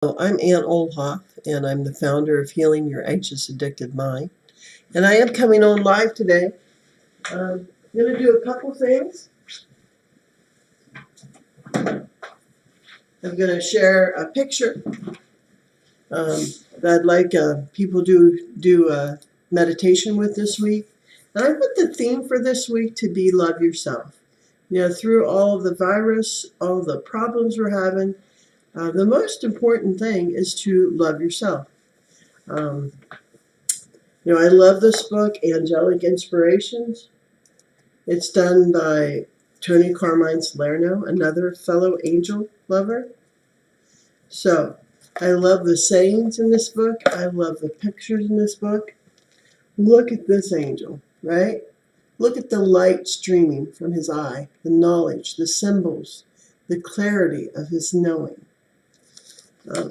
I'm Ann Olhoff, and I'm the founder of Healing Your Anxious Addicted Mind. And I am coming on live today. I'm going to do a couple things. I'm going to share a picture that I'd like people do meditation with this week. And I put the theme for this week to be love yourself. You know, through all of the virus, all the problems we're having, the most important thing is to love yourself. I love this book, Angelic Inspirations. It's done by Tony Carmine Salerno, another fellow angel lover. So, I love the sayings in this book. I love the pictures in this book. Look at this angel, right? Look at the light streaming from his eye, the knowledge, the symbols, the clarity of his knowing.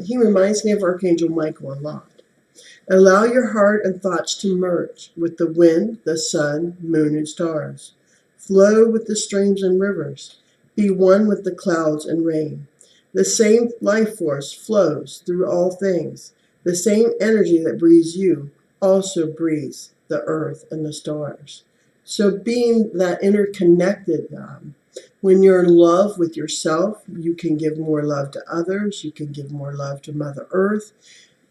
He reminds me of Archangel Michael a lot. Allow your heart and thoughts to merge with the wind, the sun, moon, and stars. Flow with the streams and rivers. Be one with the clouds and rain. The same life force flows through all things. The same energy that breathes you also breathes the earth and the stars. So being that interconnected, when you're in love with yourself, you can give more love to others. You can give more love to Mother Earth.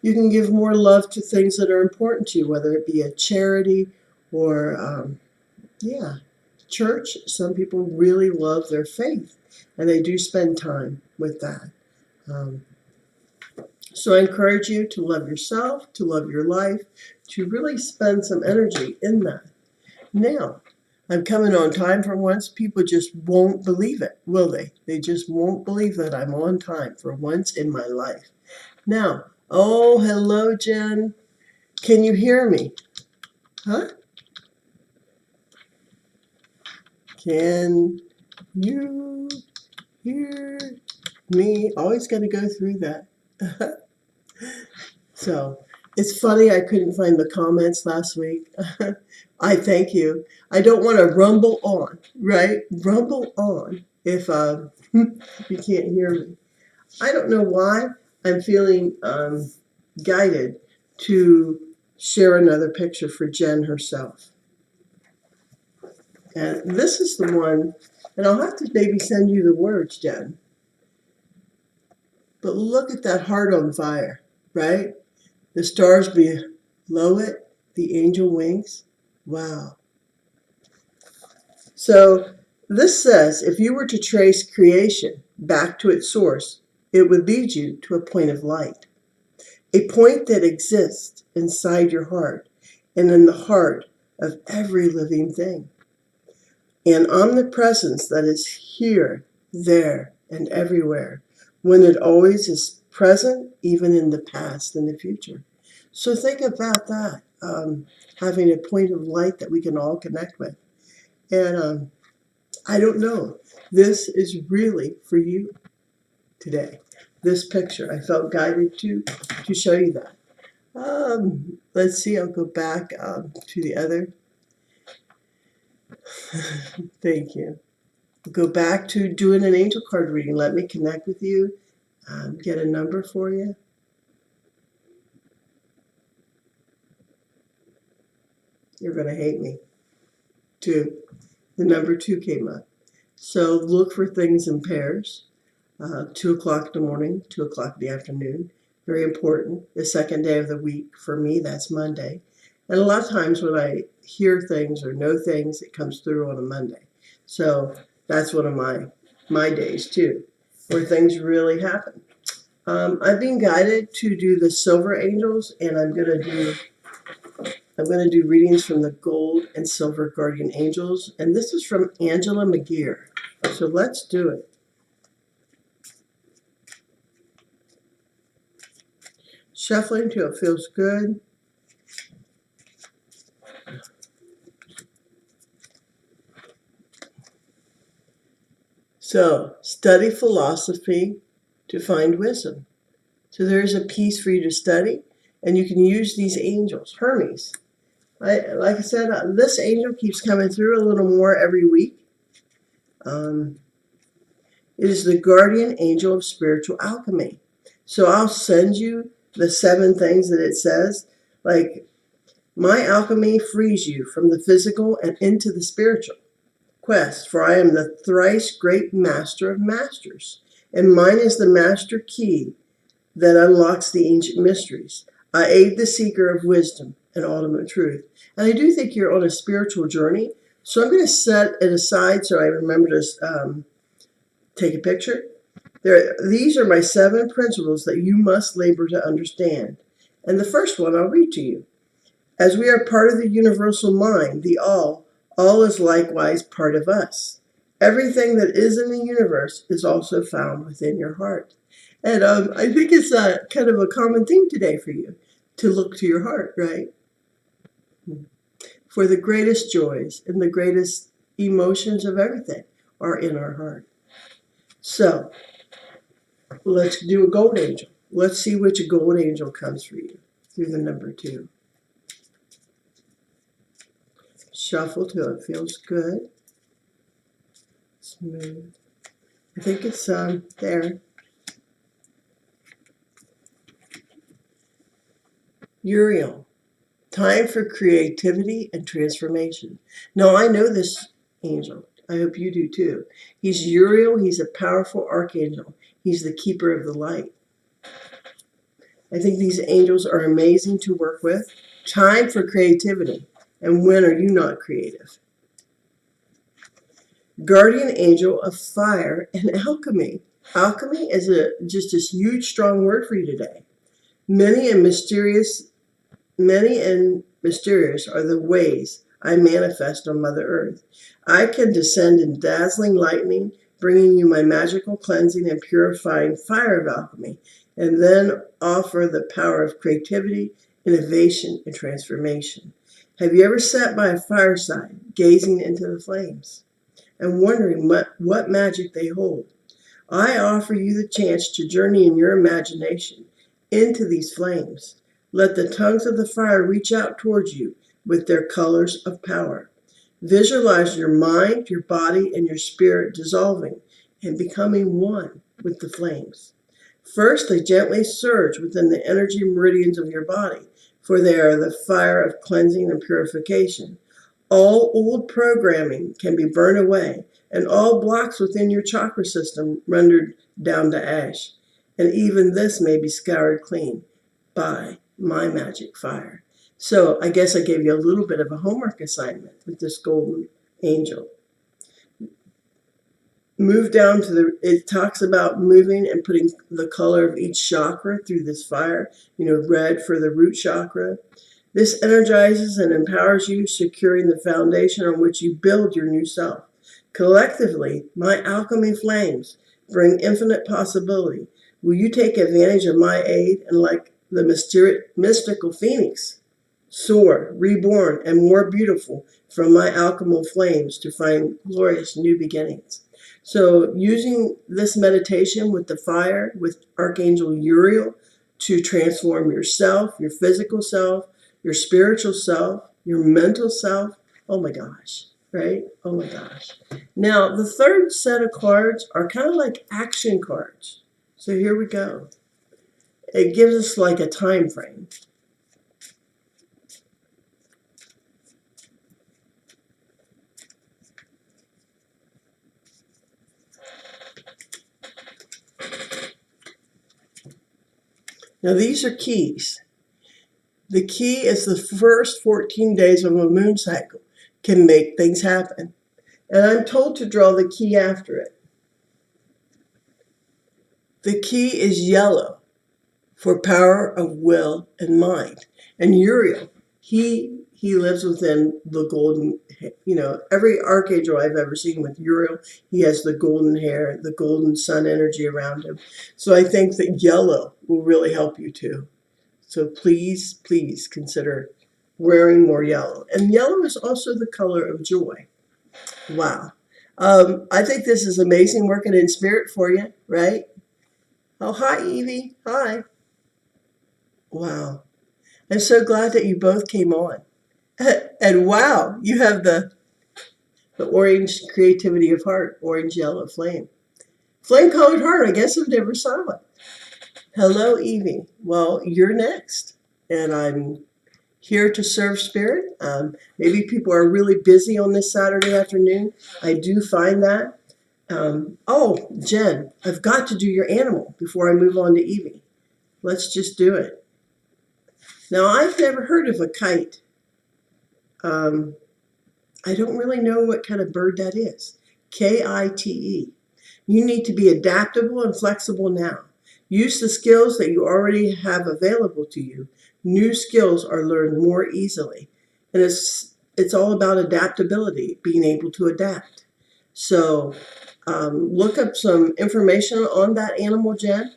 You can give more love to things that are important to you, whether it be a charity or, church. Some people really love their faith, and they do spend time with that. So I encourage you to love yourself, to love your life, to really spend some energy in that. Now, I'm coming on time for once. People just won't believe it, will they? They just won't believe that I'm on time for once in my life. Now, oh, hello, Jen. Can you hear me? Huh? Can you hear me? Always got to go through that. So, it's funny I couldn't find the comments last week. I thank you. I don't want to rumble on, right? Rumble on if you can't hear me. I don't know why I'm feeling guided to share another picture for Jen herself. And this is the one, and I'll have to maybe send you the words, Jen. But look at that heart on fire, right? The stars below it, the angel wings. Wow. So this says, if you were to trace creation back to its source, it would lead you to a point of light, a point that exists inside your heart and in the heart of every living thing. An omnipresence that is here, there, and everywhere, when it always is present, even in the past and the future. So think about that, having a point of light that we can all connect with. And I don't know, this is really for you today. This picture, I felt guided to show you that. Let's see, I'll go back to the other. Thank you. I'll go back to doing an angel card reading. Let me connect with you, get a number for you. You're going to hate me. 2. The number 2 came up. So look for things in pairs. 2 o'clock in the morning, 2 o'clock in the afternoon. Very important. The second day of the week, for me, that's Monday. And a lot of times when I hear things or know things, it comes through on a Monday. So that's one of my days too, where things really happen. I've been guided to do the silver angels, and I'm going to do readings from the gold and silver guardian angels. And this is from Angela McGeer. So let's do it. Shuffling until it feels good. So, study philosophy to find wisdom. So there's a piece for you to study, and you can use these angels. Hermes. Like I said, this angel keeps coming through a little more every week. It is the guardian angel of spiritual alchemy. So I'll send you the 7 things that it says. Like, my alchemy frees you from the physical and into the spiritual quest, for I am the thrice great master of masters, and mine is the master key that unlocks the ancient mysteries. I aid the seeker of wisdom and ultimate truth. And I do think you're on a spiritual journey, so I'm going to set it aside so I remember to take a picture. These are my 7 principles that you must labor to understand. And the first one I'll read to you. As we are part of the universal mind, the all is likewise part of us. Everything that is in the universe is also found within your heart. And I think it's kind of a common theme today for you to look to your heart, right? For the greatest joys and the greatest emotions of everything are in our heart. So, let's do a gold angel. Let's see which gold angel comes for you through the number 2. Shuffle till it feels good. Smooth. I think it's there. Uriel. Time for creativity and transformation. Now, I know this angel. I hope you do too. He's Uriel. He's a powerful archangel. He's the keeper of the light. I think these angels are amazing to work with. Time for creativity. And when are you not creative? Guardian angel of fire and alchemy. Alchemy is just this huge, strong word for you today. Many and mysterious are the ways I manifest on Mother Earth. I can descend in dazzling lightning, bringing you my magical cleansing and purifying fire of alchemy, and then offer the power of creativity, innovation, and transformation. Have you ever sat by a fireside, gazing into the flames and wondering what magic they hold? I offer you the chance to journey in your imagination into these flames. Let the tongues of the fire reach out towards you with their colors of power. Visualize your mind, your body, and your spirit dissolving and becoming one with the flames. First, they gently surge within the energy meridians of your body, for they are the fire of cleansing and purification. All old programming can be burned away, and all blocks within your chakra system rendered down to ash. And even this may be scoured clean by my magic fire. So I guess I gave you a little bit of a homework assignment with this golden angel. Move down to it talks about moving and putting the color of each chakra through this fire, red for the root chakra. This energizes and empowers you, securing the foundation on which you build your new self. Collectively, my alchemy flames bring infinite possibility. Will you take advantage of my aid and, like the mystical phoenix, soar, reborn, and more beautiful from my alchemical flames to find glorious new beginnings? So using this meditation with the fire, with Archangel Uriel, to transform yourself, your physical self, your spiritual self, your mental self. Oh my gosh, right? Oh my gosh. Now, the third set of cards are kind of like action cards. So here we go. It gives us like a time frame. Now, these are keys. The key is the first 14 days of a moon cycle can make things happen. And I'm told to draw the key after it. The key is yellow for power of will and mind. And Uriel, he lives within the golden, every archangel I've ever seen with Uriel, he has the golden hair, the golden sun energy around him. So I think that yellow will really help you too. So please, please consider wearing more yellow. And yellow is also the color of joy. Wow. I think this is amazing working in spirit for you, right? Oh, hi, Evie. Hi. Wow. I'm so glad that you both came on. And wow, you have the orange creativity of heart, orange yellow flame. Flame colored heart, I guess I've never saw it. Hello, Evie. Well, you're next, and I'm here to serve spirit. Maybe people are really busy on this Saturday afternoon. I do find that. Oh, Jen, I've got to do your animal before I move on to Evie. Let's just do it. Now, I've never heard of a kite. Um, I don't really know what kind of bird that is. Kite. You need to be adaptable and flexible now. Use the skills that you already have available to you. New skills are learned more easily. And it's all about adaptability, being able to adapt. So look up some information on that animal, Jen.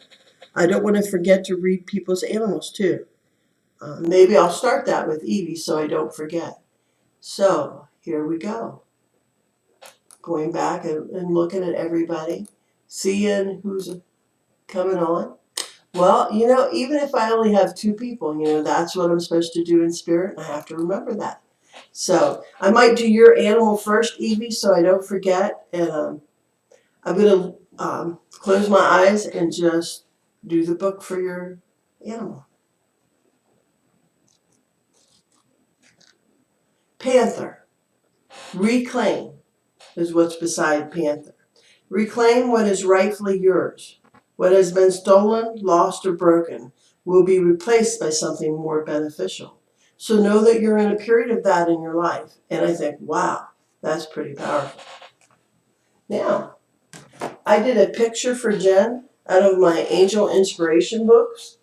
I don't want to forget to read people's animals too. Maybe I'll start that with Evie so I don't forget. So here we go. Going back and looking at everybody, seeing who's coming on. Well, even if I only have two people, that's what I'm supposed to do in spirit, and I have to remember that. So I might do your animal first, Evie, so I don't forget. And I'm going to close my eyes and just do the book for your animal. Panther. Reclaim is what's beside Panther. Reclaim what is rightfully yours. What has been stolen, lost, or broken will be replaced by something more beneficial. So know that you're in a period of that in your life. And I think, wow, that's pretty powerful. Now, I did a picture for Jen out of my Angel Inspiration books.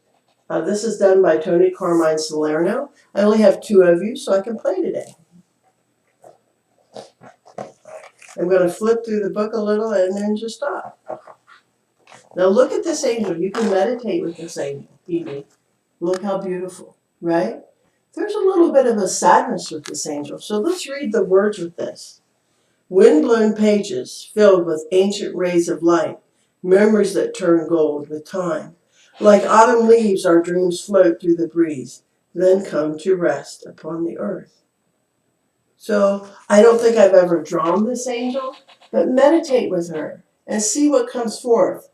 This is done by Tony Carmine Salerno. I only have two of you, so I can play today. I'm going to flip through the book a little and then just stop. Now look at this angel. You can meditate with this angel, Evie. Look how beautiful, right? There's a little bit of a sadness with this angel. So let's read the words with this. Wind-blown pages filled with ancient rays of light, memories that turn gold with time. Like autumn leaves, our dreams float through the breeze, then come to rest upon the earth. So I don't think I've ever drawn this angel, but meditate with her and see what comes forth.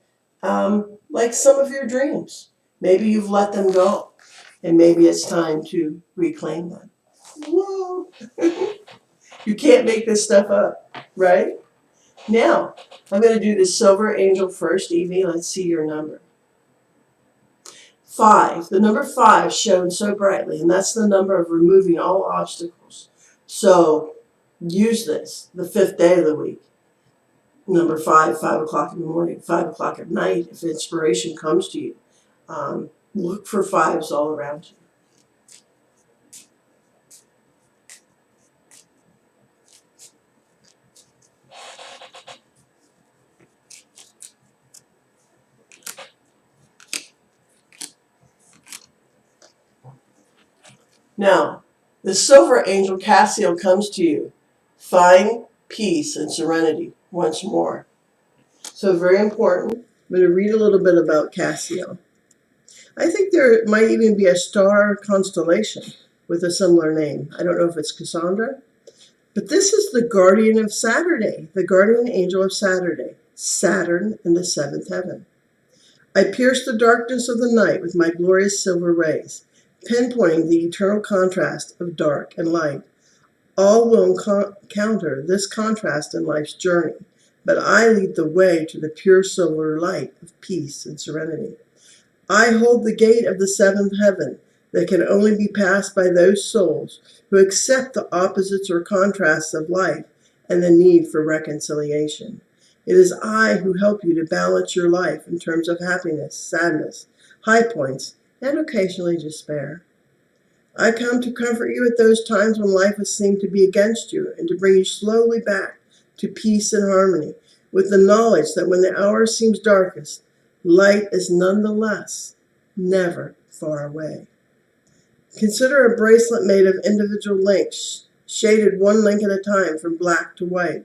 Like some of your dreams. Maybe you've let them go, and maybe it's time to reclaim them. Whoa! You can't make this stuff up, right? Now, I'm going to do the silver angel first, Evie. Let's see your number. 5. The number 5 shone so brightly, and that's the number of removing all obstacles. So use this the 5th day of the week. Number 5, 5 o'clock in the morning, 5 o'clock at night, if inspiration comes to you. Look for 5s all around you. Now, the silver angel Cassiel comes to you. Find peace and serenity once more. So very important. I'm going to read a little bit about Cassiel. I think there might even be a star constellation with a similar name. I don't know if it's Cassandra. But this is the guardian of Saturday, the guardian angel of Saturday, Saturn in the 7th heaven. I pierce the darkness of the night with my glorious silver rays, pinpointing the eternal contrast of dark and light. All will encounter this contrast in life's journey, but I lead the way to the pure silver light of peace and serenity. I hold the gate of the 7th heaven that can only be passed by those souls who accept the opposites or contrasts of life and the need for reconciliation. It is I who help you to balance your life in terms of happiness, sadness, high points, and occasionally despair. I come to comfort you at those times when life has seemed to be against you and to bring you slowly back to peace and harmony with the knowledge that when the hour seems darkest, light is nonetheless never far away. Consider a bracelet made of individual links, shaded one link at a time from black to white.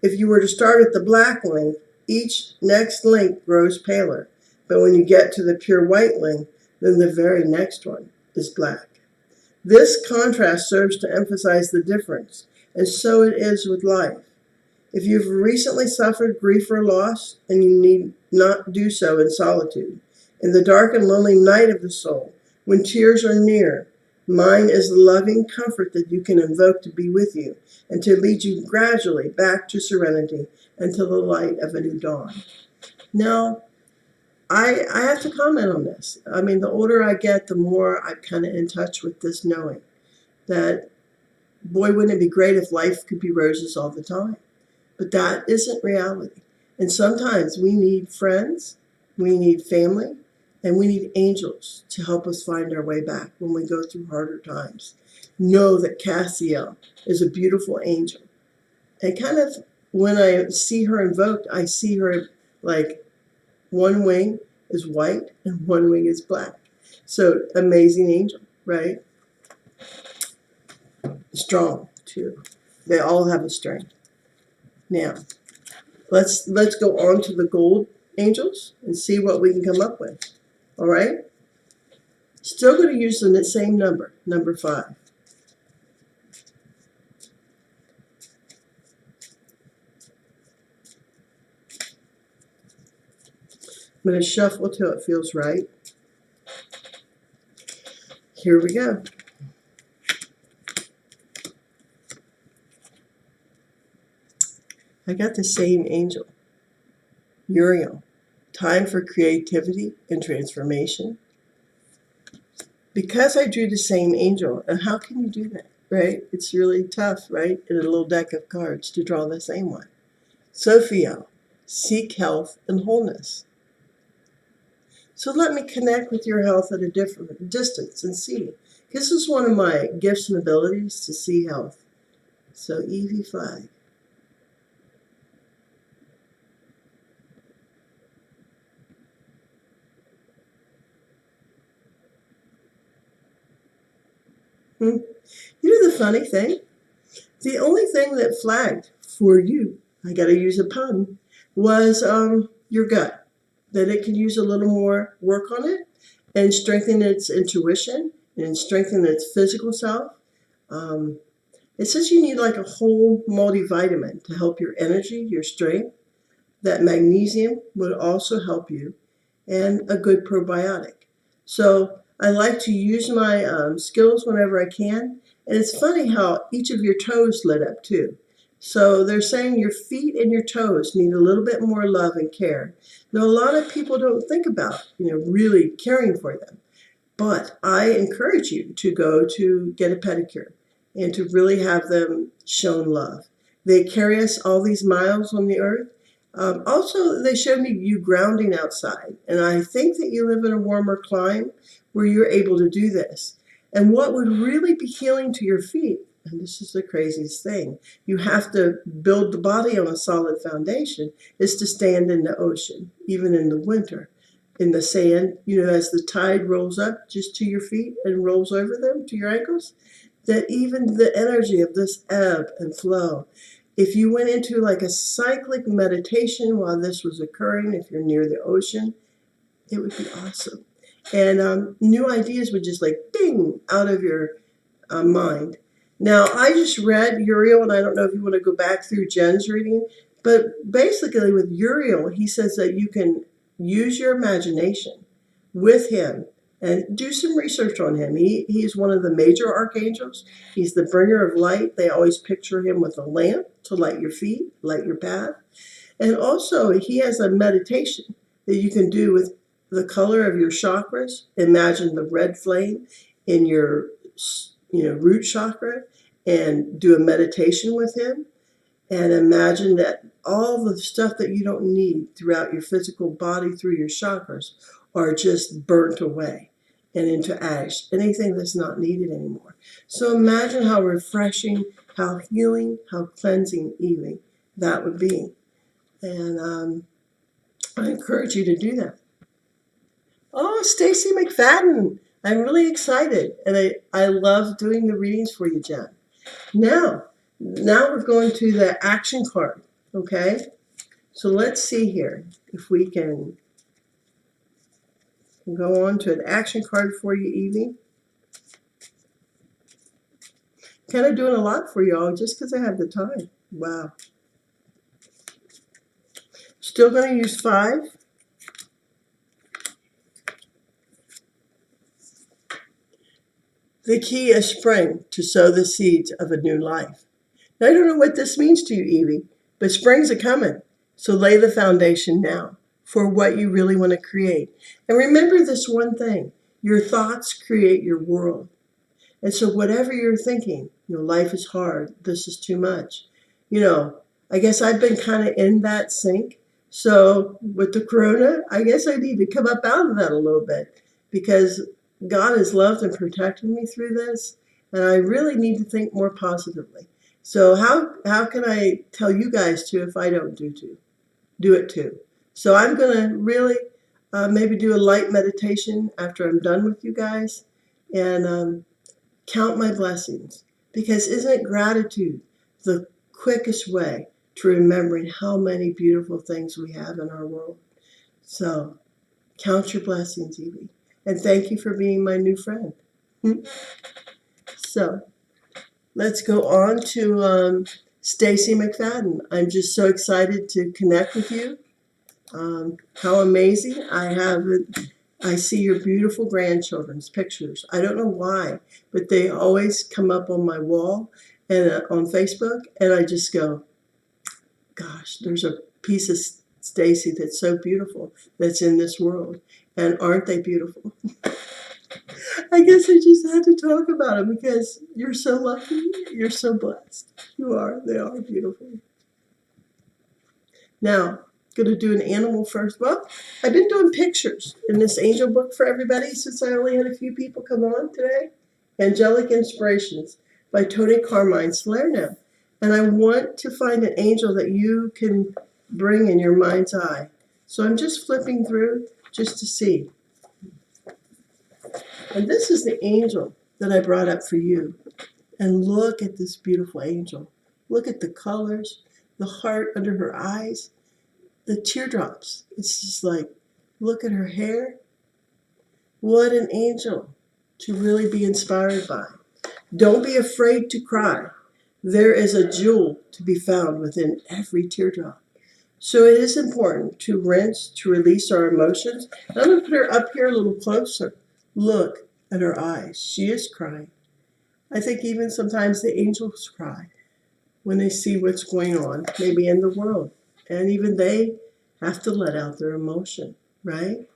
If you were to start at the black link, each next link grows paler, but when you get to the pure white link, then the very next one is black. This contrast serves to emphasize the difference, and so it is with life. If you've recently suffered grief or loss, and you need not do so in solitude, In the dark and lonely night of the soul, when tears are near, mine is the loving comfort that you can invoke to be with you and to lead you gradually back to serenity and to the light of a new dawn. Now, I have to comment on this. I mean, the older I get, the more I'm kind of in touch with this knowing that, boy, wouldn't it be great if life could be roses all the time? But that isn't reality. And sometimes we need friends, we need family, and we need angels to help us find our way back when we go through harder times. Know that Cassiel is a beautiful angel. And kind of when I see her invoked, I see her like one wing is white and one wing is black. So amazing angel, right? Strong too. They all have a strength. Now, let's go on to the gold angels and see what we can come up with. All right? Still going to use the same number, number 5. I'm going to shuffle till it feels right. Here we go. I got the same angel, Uriel. Time for creativity and transformation. Because I drew the same angel, and how can you do that, right? It's really tough, right, in a little deck of cards to draw the same one. Sophiel, seek health and wholeness. So let me connect with your health at a different distance and see. This is one of my gifts and abilities, to see health. So Evie Flag. You know the funny thing? The only thing that flagged for you, I got to use a pun, was your gut. That it could use a little more work on it and strengthen its intuition and strengthen its physical self. It says you need like a whole multivitamin to help your energy, your strength. That magnesium would also help you, and a good probiotic. So I like to use my skills whenever I can. And it's funny how each of your toes lit up too. So they're saying your feet and your toes need a little bit more love and care. Now, a lot of people don't think about, really caring for them. But I encourage you to go to get a pedicure and to really have them shown love. They carry us all these miles on the earth. Also, they showed me you grounding outside. And I think that you live in a warmer climate where you're able to do this. And what would really be healing to your feet, and this is the craziest thing, you have to build the body on a solid foundation, is to stand in the ocean, even in the winter. In the sand, as the tide rolls up just to your feet and rolls over them to your ankles, that even the energy of this ebb and flow, if you went into like a cyclic meditation while this was occurring, if you're near the ocean, it would be awesome. And new ideas would just like ding out of your mind. Now, I just read Uriel, and I don't know if you want to go back through Jen's reading, but basically with Uriel, he says that you can use your imagination with him and do some research on him. He's one of the major archangels. He's the bringer of light. They always picture him with a lamp to light your feet, light your path. And also, he has a meditation that you can do with the color of your chakras. Imagine the red flame in your root chakra and do a meditation with him. And imagine that all the stuff that you don't need throughout your physical body through your chakras are just burnt away and into ash, anything that's not needed anymore. So imagine how refreshing, how healing, how cleansing even that would be. And I encourage you to do that. Oh, Stacy McFadden. I'm really excited, and I love doing the readings for you, Jen. Now we're going to the action card, okay? So let's see here if we can go on to an action card for you, Evie. Kind of doing a lot for y'all just because I have the time. Wow. Still going to use 5. The key is spring to sow the seeds of a new life. Now, I don't know what this means to you, Evie, but spring's a coming. So lay the foundation now for what you really want to create. And remember this one thing, your thoughts create your world. And so whatever you're thinking, life is hard, this is too much. I guess I've been kind of in that sink. So with the corona, I guess I need to come up out of that a little bit because God has loved and protected me through this. And I really need to think more positively. So how can I tell you guys to if I don't do it too? So I'm going to really maybe do a light meditation after I'm done with you guys and count my blessings. Because isn't gratitude the quickest way to remembering how many beautiful things we have in our world? So count your blessings, Evie. And thank you for being my new friend. So let's go on to Stacy McFadden. I'm just so excited to connect with you. How amazing. I see your beautiful grandchildren's pictures. I don't know why, but they always come up on my wall and on Facebook, and I just go, gosh, there's a piece of Stacy that's so beautiful that's in this world. And aren't they beautiful? I guess I just had to talk about them because you're so lucky. You're so blessed. You are. They are beautiful. Now, going to do an animal first. Well, I've been doing pictures in this angel book for everybody since I only had a few people come on today. Angelic Inspirations by Tony Carmine Salerno. And I want to find an angel that you can bring in your mind's eye. So I'm just flipping through just to see. And this is the angel that I brought up for you. And look at this beautiful angel. Look at the colors, the heart under her eyes, the teardrops. It's just like, look at her hair. What an angel to really be inspired by. Don't be afraid to cry. There is a jewel to be found within every teardrop. So it is important to rinse, to release our emotions. And I'm going to put her up here a little closer. Look at her eyes. She is crying. I think even sometimes the angels cry when they see what's going on, maybe in the world. And even they have to let out their emotion, right?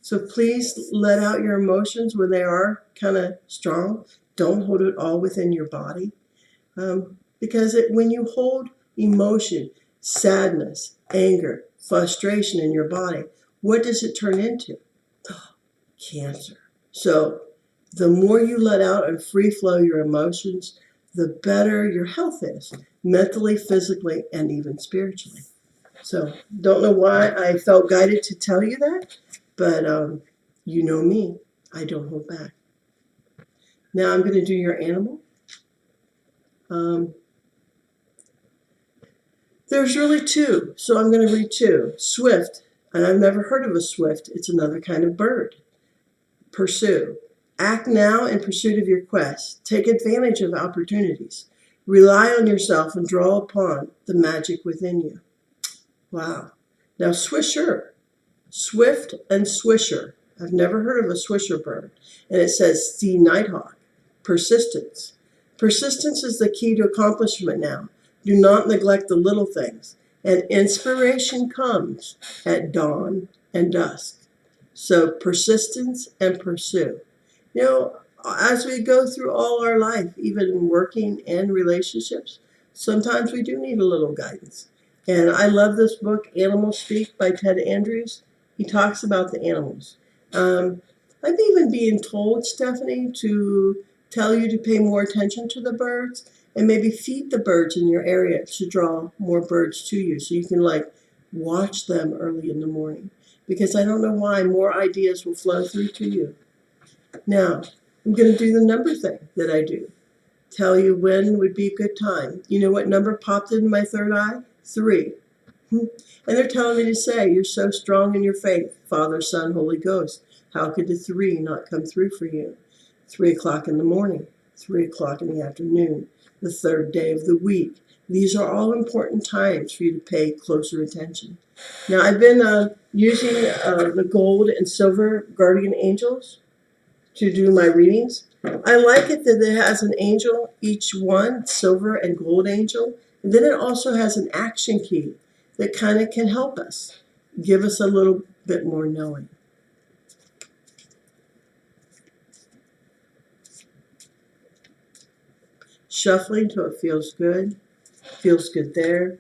So please let out your emotions when they are kind of strong. Don't hold it all within your body. Because when you hold emotion, sadness, anger, frustration in your body, what does it turn into? Cancer. So the more you let out and free flow your emotions, the better your health is, mentally, physically, and even spiritually. So don't know why I felt guided to tell you that, but you know me, I don't hold back. Now I'm going to do your animal. There's really two, so I'm going to read two. Swift, and I've never heard of a swift. It's another kind of bird. Pursue. Act now in pursuit of your quest. Take advantage of opportunities. Rely on yourself and draw upon the magic within you. Wow. Now, swisher. Swift and swisher. I've never heard of a swisher bird. And it says sea nighthawk. Persistence. Persistence is the key to accomplishment now. Do not neglect the little things. And inspiration comes at dawn and dusk. So persistence and pursue. As we go through all our life, even in working and relationships, sometimes we do need a little guidance. And I love this book, Animal Speak by Ted Andrews. He talks about the animals. I'm even being told, Stephanie, to tell you to pay more attention to the birds and maybe feed the birds in your area to draw more birds to you so you can watch them early in the morning. Because I don't know why more ideas will flow through to you. Now, I'm going to do the number thing that I do. Tell you when would be a good time. You know what number popped into my third eye? 3. And they're telling me to say, you're so strong in your faith, Father, Son, Holy Ghost. How could the 3 not come through for you? 3 o'clock in the morning, 3 o'clock in the afternoon, the third day of the week. These are all important times for you to pay closer attention. Now, I've been using the gold and silver guardian angels to do my readings. I like it that it has an angel, each one, silver and gold angel. And then it also has an action key that kind of can help us, give us a little bit more knowing. Shuffling till it feels good there.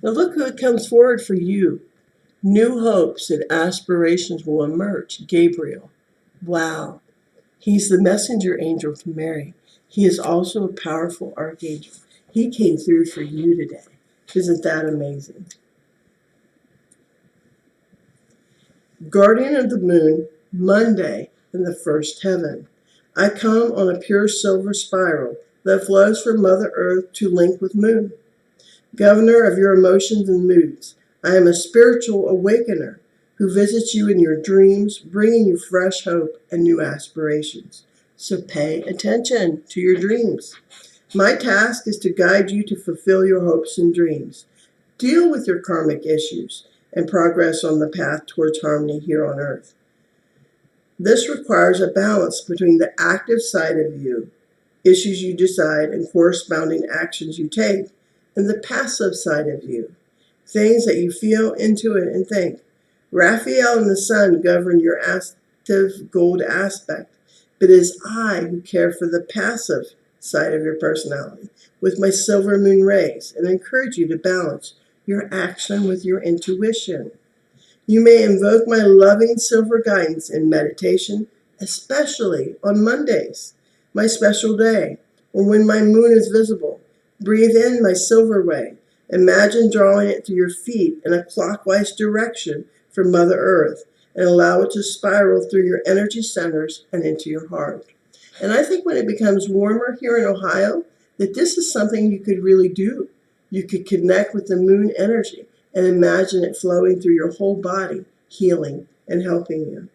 Now look who comes forward for you. New hopes and aspirations will emerge. Gabriel. Wow. He's the messenger angel to Mary. He is also a powerful archangel. He came through for you today. Isn't that amazing? Guardian of the moon, Monday in the first heaven. I come on a pure silver spiral that flows from Mother Earth to link with moon. Governor of your emotions and moods, I am a spiritual awakener who visits you in your dreams, bringing you fresh hope and new aspirations. So pay attention to your dreams. My task is to guide you to fulfill your hopes and dreams. Deal with your karmic issues and progress on the path towards harmony here on earth. This requires a balance between the active side of you, issues you decide and corresponding actions you take, and the passive side of you, things that you feel, intuit, and think. Raphael and the sun govern your active gold aspect, but it is I who care for the passive side of your personality with my silver moon rays and encourage you to balance your action with your intuition. You may invoke my loving silver guidance in meditation, especially on Mondays, my special day, or when my moon is visible. Breathe in my silver ray. Imagine drawing it through your feet in a clockwise direction from Mother Earth and allow it to spiral through your energy centers and into your heart. And I think when it becomes warmer here in Ohio, that this is something you could really do. You could connect with the moon energy and imagine it flowing through your whole body, healing and helping you.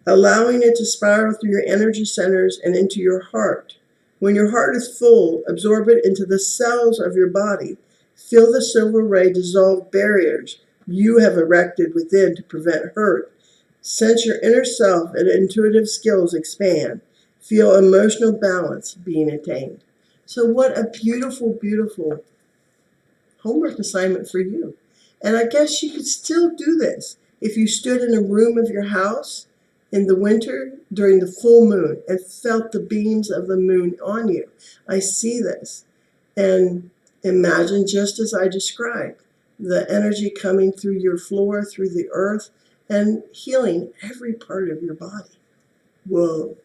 Allowing it to spiral through your energy centers and into your heart. When your heart is full, absorb it into the cells of your body. Feel the silver ray dissolve barriers you have erected within to prevent hurt. Sense your inner self and intuitive skills expand. Feel emotional balance being attained. So what a beautiful, beautiful homework assignment for you. And I guess you could still do this if you stood in a room of your house in the winter during the full moon and felt the beams of the moon on you. I see this. And imagine just as I described, the energy coming through your floor, through the earth, and healing every part of your body. Whoa.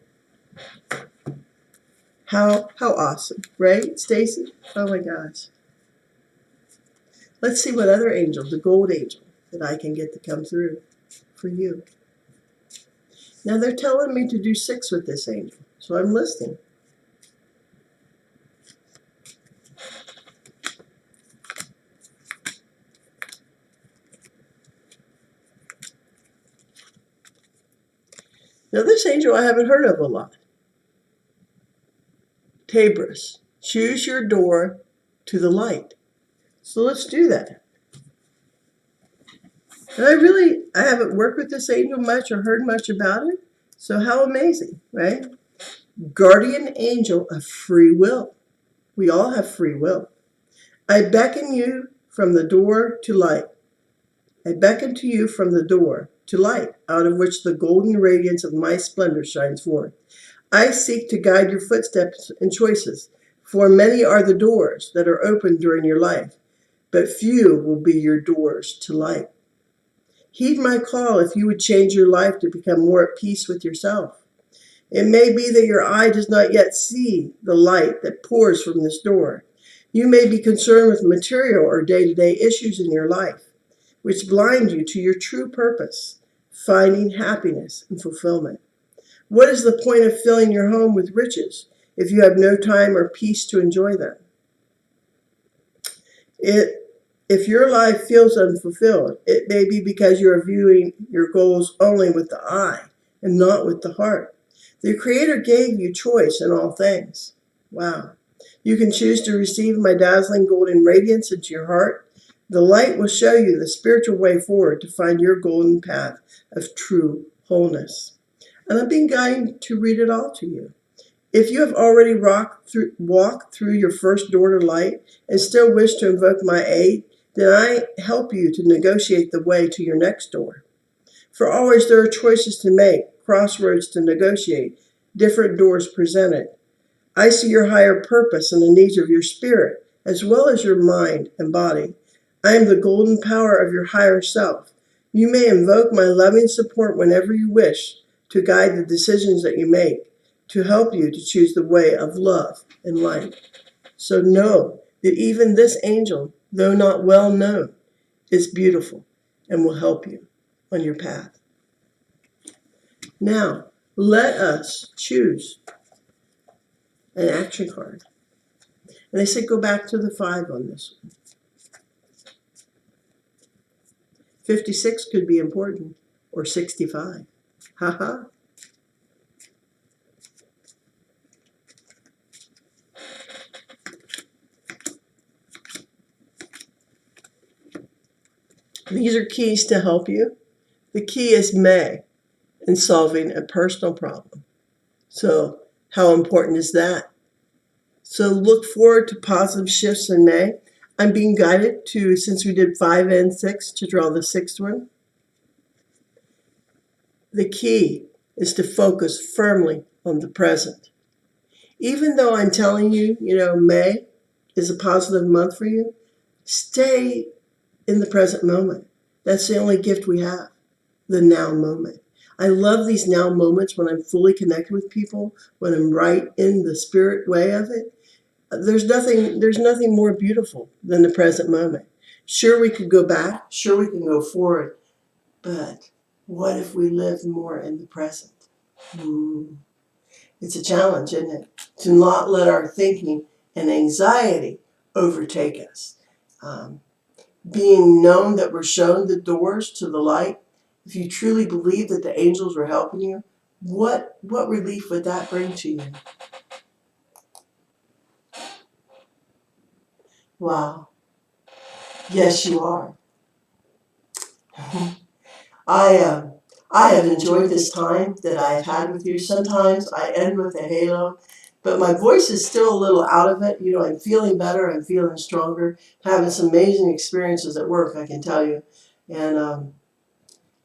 How awesome, right, Stacy? Oh my gosh. Let's see what other angel, the gold angel, that I can get to come through for you. Now they're telling me to do 6 with this angel, so I'm listening. Now this angel I haven't heard of a lot. Tabris, choose your door to the light. So let's do that. And I haven't worked with this angel much or heard much about it. So how amazing, right? Guardian angel of free will. We all have free will. I beckon you from the door to light. I beckon to you from the door to light, out of which the golden radiance of my splendor shines forth. I seek to guide your footsteps and choices, for many are the doors that are opened during your life, but few will be your doors to light. Heed my call if you would change your life to become more at peace with yourself. It may be that your eye does not yet see the light that pours from this door. You may be concerned with material or day-to-day issues in your life, which blind you to your true purpose, finding happiness and fulfillment. What is the point of filling your home with riches if you have no time or peace to enjoy them? If your life feels unfulfilled, it may be because you are viewing your goals only with the eye and not with the heart. The Creator gave you choice in all things. Wow. You can choose to receive my dazzling golden radiance into your heart. The light will show you the spiritual way forward to find your golden path of true wholeness. And I'm being guided to read it all to you. If you have already walked through your first door to light and still wish to invoke my aid, then I help you to negotiate the way to your next door. For always there are choices to make, crossroads to negotiate, different doors presented. I see your higher purpose and the needs of your spirit, as well as your mind and body. I am the golden power of your higher self. You may invoke my loving support whenever you wish to guide the decisions that you make, to help you to choose the way of love and light. So know that even this angel, though not well known, is beautiful and will help you on your path. Now, let us choose an action card. And they say go back to the 5 on this one. 56 could be important, or 65. Haha. These are keys to help you. The key is May in solving a personal problem. So how important is that? So look forward to positive shifts in May. I'm being guided to, since we did 5 and 6, to draw the 6th one. The key is to focus firmly on the present. Even though I'm telling you, May is a positive month for you, stay in the present moment. That's the only gift we have, the now moment. I love these now moments when I'm fully connected with people, when I'm right in the spirit way of it. There's nothing more beautiful than the present moment. Sure, we could go back. Sure, we can go forward. But what if we lived more in the present? It's a challenge, isn't it? To not let our thinking and anxiety overtake us. Being known that we're shown the doors to the light, if you truly believe that the angels were helping you, what relief would that bring to you? Wow. Yes, you are. I have enjoyed this time that I have had with you. Sometimes I end with a halo, but my voice is still a little out of it. I'm feeling better. I'm feeling stronger. Having some amazing experiences at work, I can tell you. And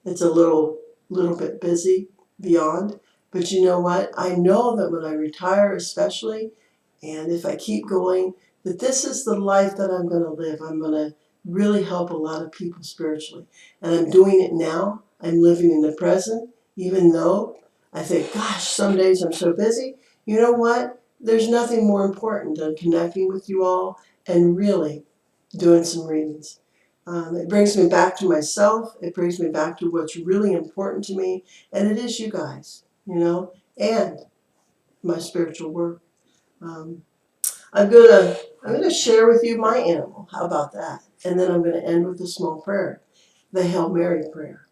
it's a little bit busy beyond. But you know what? I know that when I retire especially, and if I keep going, that this is the life that I'm going to live. I'm going to really help a lot of people spiritually. And I'm doing it now. I'm living in the present, even though I think, gosh, some days I'm so busy. You know what? There's nothing more important than connecting with you all and really doing some readings. It brings me back to myself. It brings me back to what's really important to me. And it is you guys, and my spiritual work. I'm gonna share with you my animal. How about that? And then I'm gonna end with a small prayer, the Hail Mary prayer.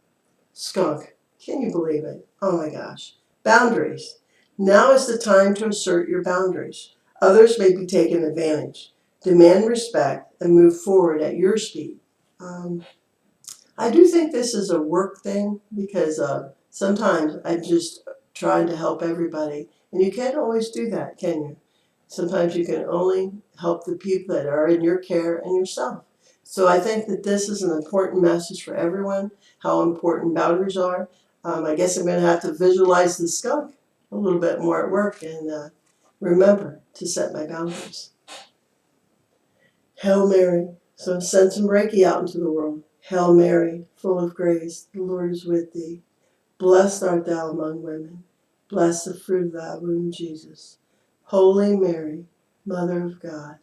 Skunk. Can you believe it? Oh my gosh. Boundaries. Now is the time to assert your boundaries. Others may be taken advantage. Demand respect and move forward at your speed. I do think this is a work thing because sometimes I'm just trying to help everybody. And you can't always do that, can you? Sometimes you can only help the people that are in your care and yourself. So I think that this is an important message for everyone, how important boundaries are. I guess I'm going to have to visualize the skunk a little bit more at work and remember to set my boundaries. Hail Mary. So send some Reiki out into the world. Hail Mary, full of grace, the Lord is with thee. Blessed art thou among women. Blessed the fruit of thy womb, Jesus. Holy Mary, Mother of God,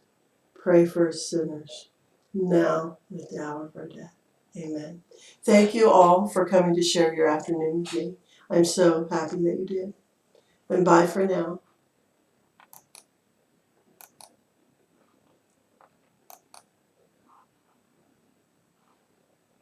pray for us sinners, now and at the hour of our death. Amen. Thank you all for coming to share your afternoon with me. I'm so happy that you did. And bye for now.